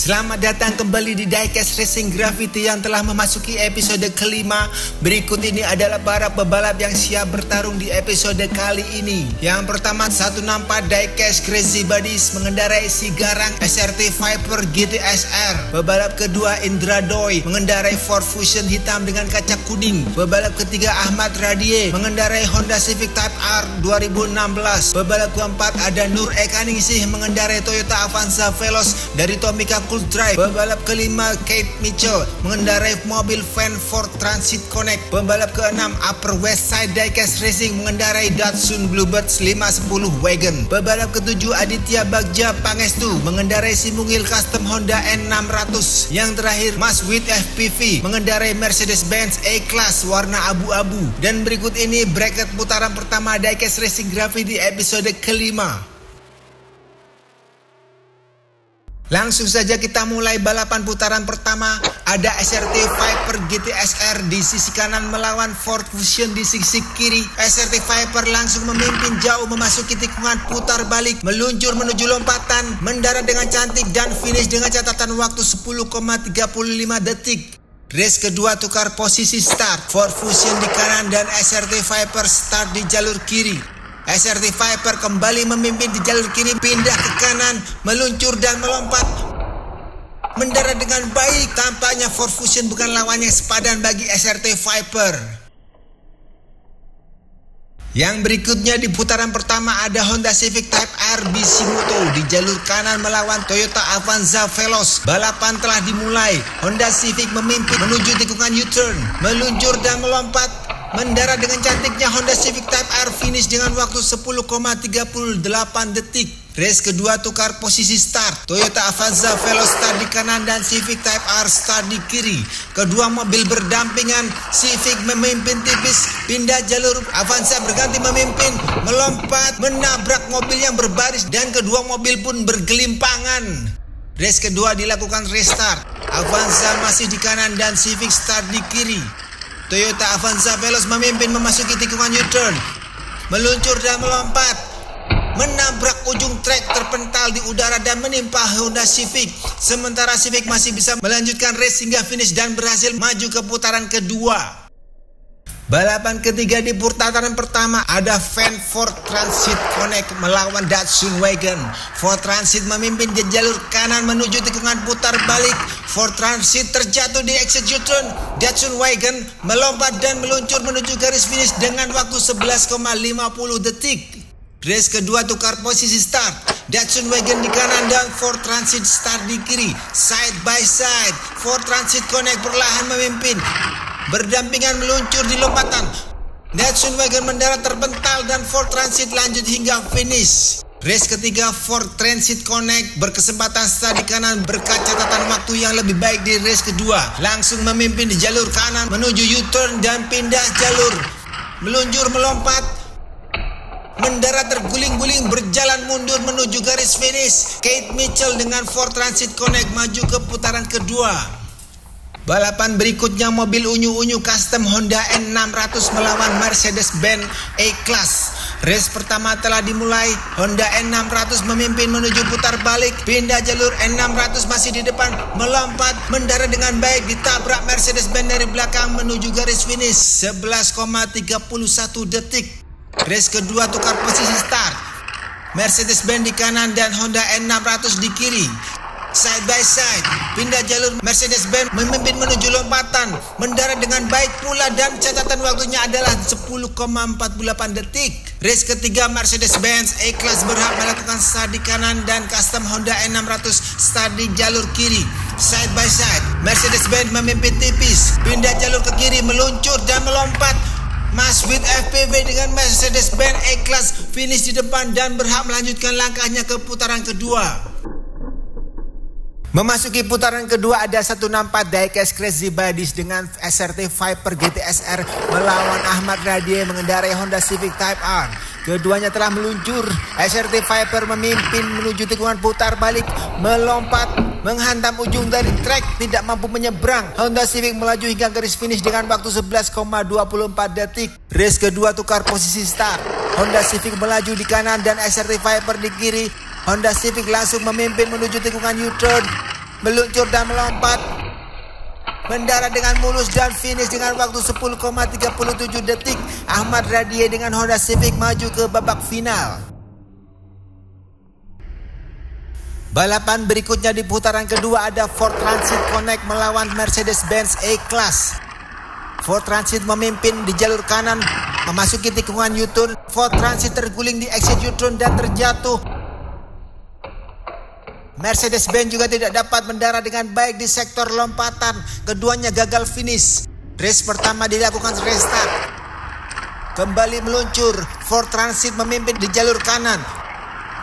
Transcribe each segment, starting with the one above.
Selamat datang kembali di Diecast Racing Gravity yang telah memasuki episode kelima. Berikut ini adalah para pebalap yang siap bertarung di episode kali ini. Yang pertama 164 Diecast Crazy Buddies mengendarai si garang SRT Viper GTSR. Pebalap kedua Indra Doi mengendarai Ford Fusion hitam dengan kaca kuning. Pebalap ketiga Ahmad Radie mengendarai Honda Civic Type R 2016. Pebalap keempat ada Nur Eka Ningsih mengendarai Toyota Avanza Veloz dari Tomica Cool Drive. Pebalap kelima Kate Mitchell mengendarai mobil van Ford Transit Connect. Pebalap keenam Upper West Side Diecast Racing mengendarai Datsun Bluebird 510 Wagon. Pebalap ketujuh Aditya Bagja Pangestu mengendarai Simungil Custom Honda N600. Yang terakhir Mas Wid FPV mengendarai Mercedes-Benz A-Class warna abu-abu. Dan berikut ini bracket putaran pertama Diecast Racing Gravity episode kelima. Langsung saja kita mulai balapan putaran pertama. Ada SRT Viper GTSR di sisi kanan melawan Ford Fusion di sisi kiri. SRT Viper langsung memimpin jauh memasuki tikungan putar balik, meluncur menuju lompatan, mendarat dengan cantik dan finish dengan catatan waktu 10,35 detik. Race kedua tukar posisi start, Ford Fusion di kanan dan SRT Viper start di jalur kiri. SRT Viper kembali memimpin di jalur kiri, pindah ke kanan, meluncur dan melompat, mendarat dengan baik. Tampaknya Ford Fusion bukan lawan yang sepadan bagi SRT Viper. Yang berikutnya di putaran pertama ada Honda Civic Type R Bisimoto di jalur kanan melawan Toyota Avanza Veloz. Balapan telah dimulai. Honda Civic memimpin menuju tikungan U-turn, meluncur dan melompat, mendarat dengan cantiknya. Honda Civic Type R finish dengan waktu 10,38 detik. Race kedua tukar posisi start, Toyota Avanza Veloz start di kanan dan Civic Type R start di kiri. Kedua mobil berdampingan, Civic memimpin tipis, pindah jalur, Avanza berganti memimpin, melompat, menabrak mobil yang berbaris dan kedua mobil pun bergelimpangan. Race kedua dilakukan restart, Avanza masih di kanan dan Civic start di kiri. Toyota Avanza Veloz memimpin memasuki tikungan U-turn, meluncur dan melompat, menabrak ujung trek terpental di udara dan menimpa Honda Civic. Sementara Civic masih bisa melanjutkan race hingga finish dan berhasil maju ke putaran kedua. Balapan ketiga di putaran pertama ada van Ford Transit Connect melawan Datsun Wagon. Ford Transit memimpin di jalur kanan menuju tikungan putar balik. Ford Transit terjatuh di exit U-turn. Datsun Wagon melompat dan meluncur menuju garis finish dengan waktu 11,50 detik. Race kedua tukar posisi start, Datsun Wagon di kanan dan Ford Transit start di kiri. Side by side, Ford Transit Connect perlahan memimpin, berdampingan meluncur di lompatan. Datsun Wagon mendarat terpental dan Ford Transit lanjut hingga finish. Race ketiga Ford Transit Connect berkesempatan start di kanan berkat catatan waktu yang lebih baik di race kedua. Langsung memimpin di jalur kanan menuju U-turn dan pindah jalur, meluncur melompat, mendarat terguling-guling, berjalan mundur menuju garis finish. Kate Mitchell dengan Ford Transit Connect maju ke putaran kedua. Balapan berikutnya mobil unyu-unyu custom Honda N600 melawan Mercedes-Benz A-Class. Race pertama telah dimulai. Honda N600 memimpin menuju putar balik, pindah jalur. N600 masih di depan, melompat, mendarat dengan baik, ditabrak Mercedes-Benz dari belakang menuju garis finish 11,31 detik. Race kedua tukar posisi start, Mercedes-Benz di kanan dan Honda N600 di kiri. Side by side, pindah jalur, Mercedes-Benz memimpin menuju lompatan, mendarat dengan baik pula dan catatan waktunya adalah 10,48 detik. Race ketiga Mercedes-Benz A-Class berhak melakukan start di kanan dan custom Honda N600 start di jalur kiri. Side by side, Mercedes-Benz memimpin tipis, pindah jalur ke kiri, meluncur dan melompat. Mas Wid FPV dengan Mercedes-Benz A-Class finish di depan dan berhak melanjutkan langkahnya ke putaran kedua. Memasuki putaran kedua ada 164 Diecast Crazy Buddies dengan SRT Viper GTSR melawan Ahmad Radie mengendarai Honda Civic Type R. Keduanya telah meluncur. SRT Viper memimpin menuju tikungan putar balik, melompat, menghantam ujung dari trek, tidak mampu menyeberang. Honda Civic melaju hingga garis finish dengan waktu 11,24 detik. Race kedua tukar posisi start, Honda Civic melaju di kanan dan SRT Viper di kiri. Honda Civic langsung memimpin menuju tikungan U-turn, meluncur dan melompat, mendarat dengan mulus dan finish dengan waktu 10,37 detik. Ahmad Radie dengan Honda Civic maju ke babak final. Balapan berikutnya di putaran kedua ada Ford Transit Connect melawan Mercedes-Benz E-Class. Ford Transit memimpin di jalur kanan, memasuki tikungan U-turn. Ford Transit terguling di exit U-turn dan terjatuh. Mercedes-Benz juga tidak dapat mendarat dengan baik di sektor lompatan. Keduanya gagal finish. Race pertama dilakukan restart. Kembali meluncur. Ford Transit memimpin di jalur kanan.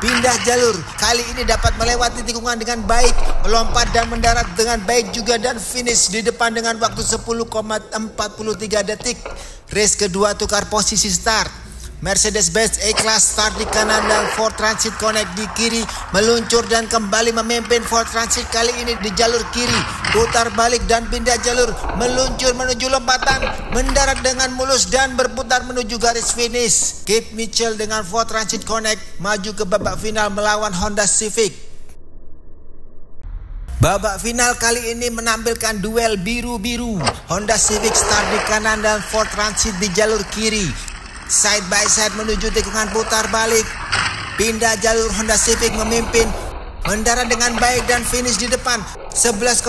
Pindah jalur, kali ini dapat melewati tikungan dengan baik, melompat dan mendarat dengan baik juga dan finish di depan dengan waktu 10,43 detik. Race kedua tukar posisi start. Mercedes-Benz E-Class start di kanan dan Ford Transit Connect di kiri, meluncur dan kembali memimpin. Ford Transit kali ini di jalur kiri, putar balik dan pindah jalur, meluncur menuju lompatan, mendarat dengan mulus dan berputar menuju garis finish. Keith Mitchell dengan Ford Transit Connect maju ke babak final melawan Honda Civic. Babak final kali ini menampilkan duel biru-biru. Honda Civic start di kanan dan Ford Transit di jalur kiri. Side by side menuju tikungan putar balik. Pindah jalur, Honda Civic memimpin, mendarat dengan baik dan finish di depan. 11,05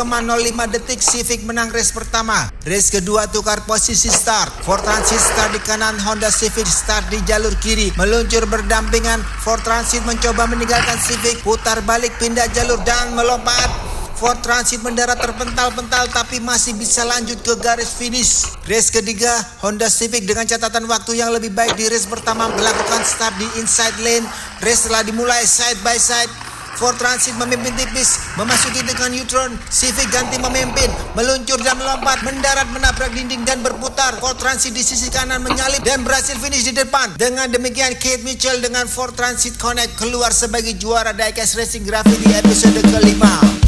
detik Civic menang race pertama. Race kedua tukar posisi start. Ford Transit start di kanan, Honda Civic start di jalur kiri. Meluncur berdampingan. Ford Transit mencoba meninggalkan Civic, putar balik, pindah jalur dan melompat. Ford Transit mendarat terpental-pental tapi masih bisa lanjut ke garis finish. Race ketiga, Honda Civic dengan catatan waktu yang lebih baik di race pertama melakukan start di inside lane. Race telah dimulai side by side. Ford Transit memimpin tipis, memasuki tikungan U-turn. Civic ganti memimpin, meluncur dan melompat, mendarat menabrak dinding dan berputar. Ford Transit di sisi kanan menyalip dan berhasil finish di depan. Dengan demikian Keith Mitchell dengan Ford Transit Connect keluar sebagai juara Diecast Racing Graffiti episode kelima.